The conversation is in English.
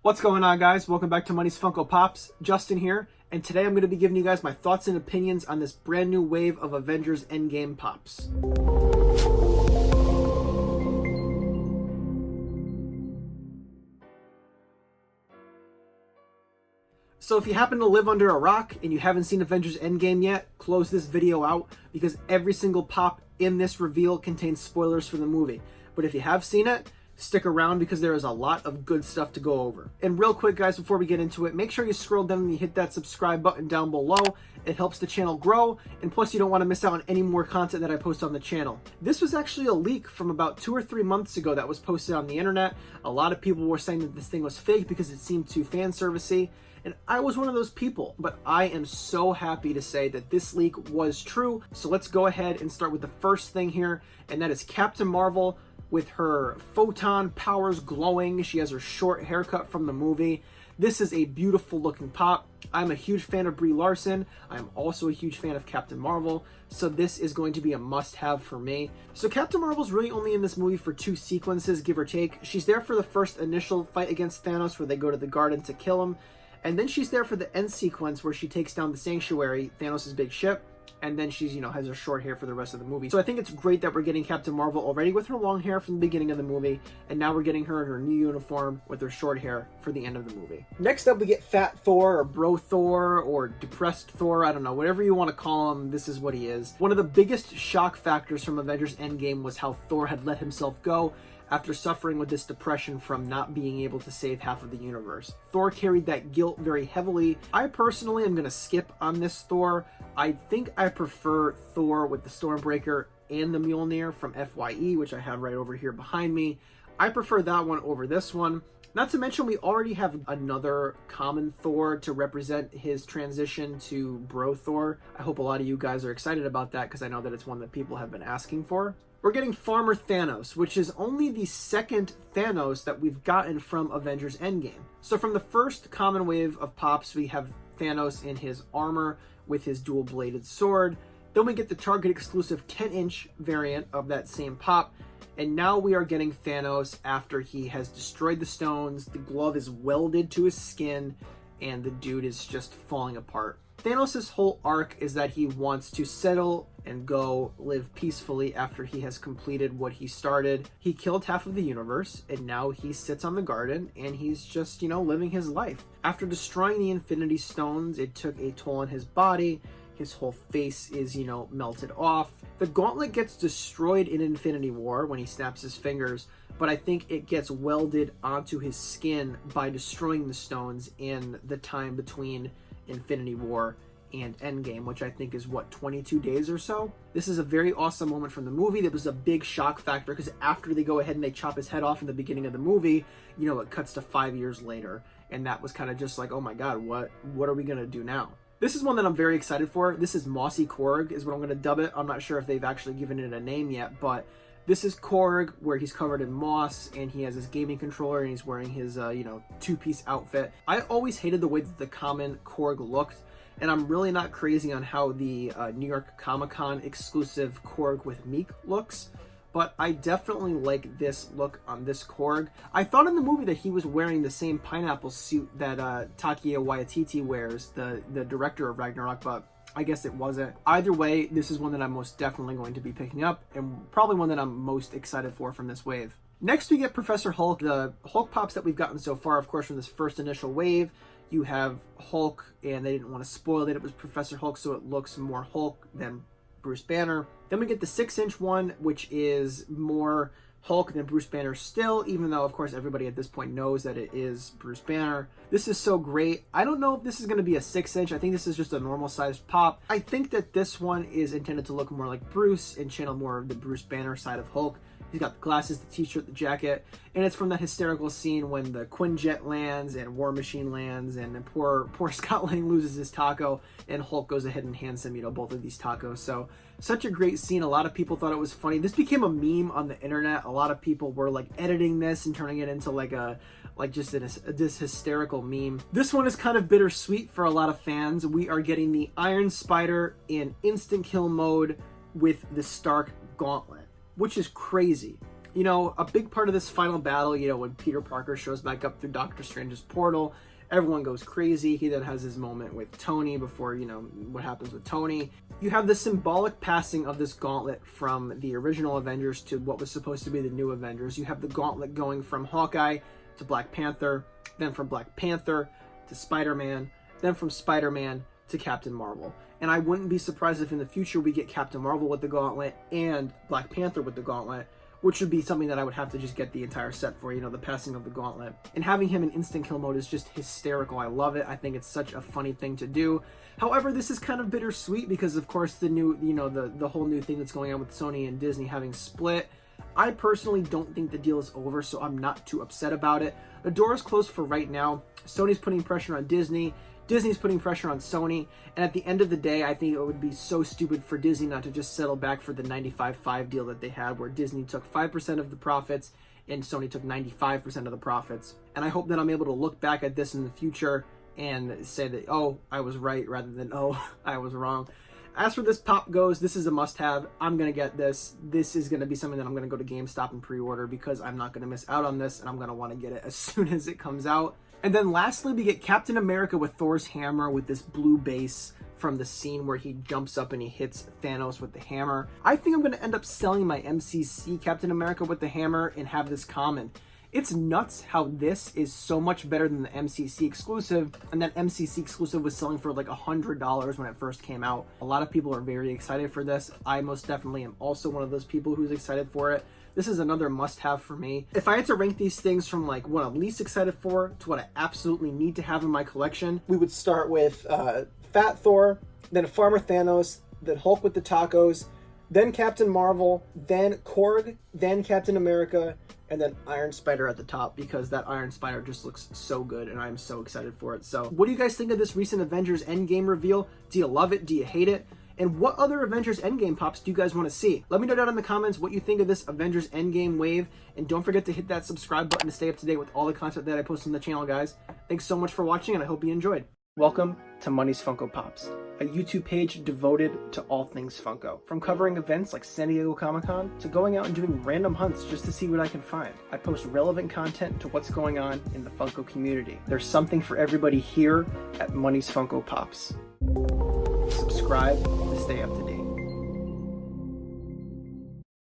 What's going on, guys? Welcome back to Money's Funko Pops. Justin here, and today I'm going to be giving you guys my thoughts and opinions on this brand new wave of Avengers Endgame Pops. So if you happen to live under a rock and you haven't seen Avengers Endgame yet, close this video out because every single pop in this reveal contains spoilers for the movie. But if you have seen it, stick around because there is a lot of good stuff to go over. And real quick, guys, before we get into it, make sure you scroll down and you hit that subscribe button down below. It helps the channel grow, and plus you don't want to miss out on any more content that I post on the channel. This was actually a leak from about 2 or 3 months ago that was posted on the internet. A lot of people were saying that this thing was fake because it seemed too fan servicey, and I was one of those people. But I am so happy to say that this leak was true. So let's go ahead and start with the first thing here, and that is Captain Marvel with her photon powers glowing. She has her short haircut from the movie. This is a beautiful looking pop. I'm a huge fan of Brie Larson. I'm also a huge fan of Captain Marvel, so this is going to be a must-have for me. So Captain Marvel's really only in this movie for 2 sequences, give or take. She's there for the first initial fight against Thanos where they go to the garden to kill him, and then she's there for the end sequence where she takes down the Sanctuary, Thanos' big ship, and then she's, has her short hair for the rest of the movie. So I think it's great that we're getting Captain Marvel already with her long hair from the beginning of the movie, and now we're getting her in her new uniform with her short hair for the end of the movie. Next up, we get Fat Thor, or Bro Thor, or Depressed Thor, I don't know, whatever you want to call him, this is what he is. One of the biggest shock factors from Avengers Endgame was how Thor had let himself go after suffering with this depression from not being able to save half of the universe. Thor carried that guilt very heavily. I personally am going to skip on this Thor. I think I prefer Thor with the Stormbreaker and the Mjolnir from FYE, which I have right over here behind me. I prefer that one over this one. Not to mention, we already have another common Thor to represent his transition to Bro Thor. I hope a lot of you guys are excited about that because I know that it's one that people have been asking for. We're getting Farmer Thanos, which is only the second Thanos that we've gotten from Avengers Endgame. So from the first common wave of pops, we have Thanos in his armor with his dual-bladed sword. Then we get the Target exclusive 10-inch variant of that same pop. And now we are getting Thanos after he has destroyed the stones, the glove is welded to his skin, and the dude is just falling apart. Thanos' whole arc is that he wants to settle and go live peacefully after he has completed what he started. He killed half of the universe, and now he sits on the garden, and he's just, living his life. After destroying the Infinity Stones, it took a toll on his body. His whole face is, melted off. The gauntlet gets destroyed in Infinity War when he snaps his fingers, but I think it gets welded onto his skin by destroying the stones in the time between Infinity War and Endgame, which I think is 22 days or so. This is a very awesome moment from the movie. That was a big shock factor because after they go ahead and they chop his head off in the beginning of the movie, it cuts to 5 years later, and that was kind of just like, oh my god, what are we gonna do now? This is one that I'm very excited for. This is Mossy Korg is what I'm gonna dub it. I'm not sure if they've actually given it a name yet, but this is Korg, where he's covered in moss, and he has his gaming controller, and he's wearing his, 2-piece outfit. I always hated the way that the common Korg looked, and I'm really not crazy on how the New York Comic-Con exclusive Korg with Meek looks, but I definitely like this look on this Korg. I thought in the movie that he was wearing the same pineapple suit that Taika Waititi wears, the director of Ragnarok, but I guess it wasn't. Either way, this is one that I'm most definitely going to be picking up, and probably one that I'm most excited for from this wave. Next, we get Professor Hulk. The Hulk pops that we've gotten so far, of course, from this first initial wave, you have Hulk, and they didn't want to spoil that it was Professor Hulk, so it looks more Hulk than Bruce Banner. Then we get the 6-inch one, which is more Hulk than Bruce Banner still, even though, of course, everybody at this point knows that it is Bruce Banner. This is so great. I don't know if this is going to be a 6-inch. I think this is just a normal-sized pop. I think that this one is intended to look more like Bruce and channel more of the Bruce Banner side of Hulk. He's got the glasses, the t-shirt, the jacket, and it's from that hysterical scene when the Quinjet lands and War Machine lands, and then poor Scott Lang loses his taco, and Hulk goes ahead and hands him, both of these tacos. So such a great scene. A lot of people thought it was funny. This became a meme on the internet. A lot of people were editing this and turning it into this hysterical meme. This one is kind of bittersweet for a lot of fans. We are getting the Iron Spider in instant kill mode with the Stark Gauntlet, which is crazy. You know, a big part of this final battle, you know, when Peter Parker shows back up through Doctor Strange's portal, everyone goes crazy. He then has his moment with Tony before, you know, what happens with Tony. You have the symbolic passing of this gauntlet from the original Avengers to what was supposed to be the new Avengers. You have the gauntlet going from Hawkeye to Black Panther, then from Black Panther to Spider-Man, then from Spider-Man to Captain Marvel. And I wouldn't be surprised if in the future we get Captain Marvel with the gauntlet and Black Panther with the gauntlet, which would be something that I would have to just get the entire set for, you know, the passing of the gauntlet. And having him in instant kill mode is just hysterical. I love it. I think it's such a funny thing to do. However, this is kind of bittersweet because, of course, the new, you know, the whole new thing that's going on with Sony and Disney having split. I personally don't think the deal is over, so I'm not too upset about it. The door is closed for right now. Sony's putting pressure on Disney. Disney's putting pressure on Sony, and at the end of the day, I think it would be so stupid for Disney not to just settle back for the 95-5 deal that they had, where Disney took 5% of the profits and Sony took 95% of the profits. And I hope that I'm able to look back at this in the future and say that, oh, I was right, rather than, oh, I was wrong. As for this pop goes, this is a must-have. I'm going to get this. This is going to be something that I'm going to go to GameStop and pre-order because I'm not going to miss out on this, and I'm going to want to get it as soon as it comes out. And then lastly, we get Captain America with Thor's hammer with this blue base from the scene where he jumps up and he hits Thanos with the hammer. I think I'm going to end up selling my MCC Captain America with the hammer and have this common. It's nuts how this is so much better than the MCC exclusive, and that MCC exclusive was selling for like $100 when it first came out. A lot of people are very excited for this. I most definitely am also one of those people who's excited for it. This is another must-have for me. If I had to rank these things from like what I'm least excited for to what I absolutely need to have in my collection, we would start with Fat Thor, then Farmer Thanos, then Hulk with the tacos, then Captain Marvel, then Korg, then Captain America, and then Iron Spider at the top, because that Iron Spider just looks so good and I'm so excited for it. So what do you guys think of this recent Avengers Endgame reveal? Do you love it? Do you hate it? And what other Avengers Endgame pops do you guys want to see? Let me know down in the comments what you think of this Avengers Endgame wave, and don't forget to hit that subscribe button to stay up to date with all the content that I post on the channel, guys. Thanks so much for watching, and I hope you enjoyed. Welcome to Money's Funko Pops, a YouTube page devoted to all things Funko. From covering events like San Diego Comic-Con to going out and doing random hunts just to see what I can find. I post relevant content to what's going on in the Funko community. There's something for everybody here at Money's Funko Pops. Subscribe to stay up to date.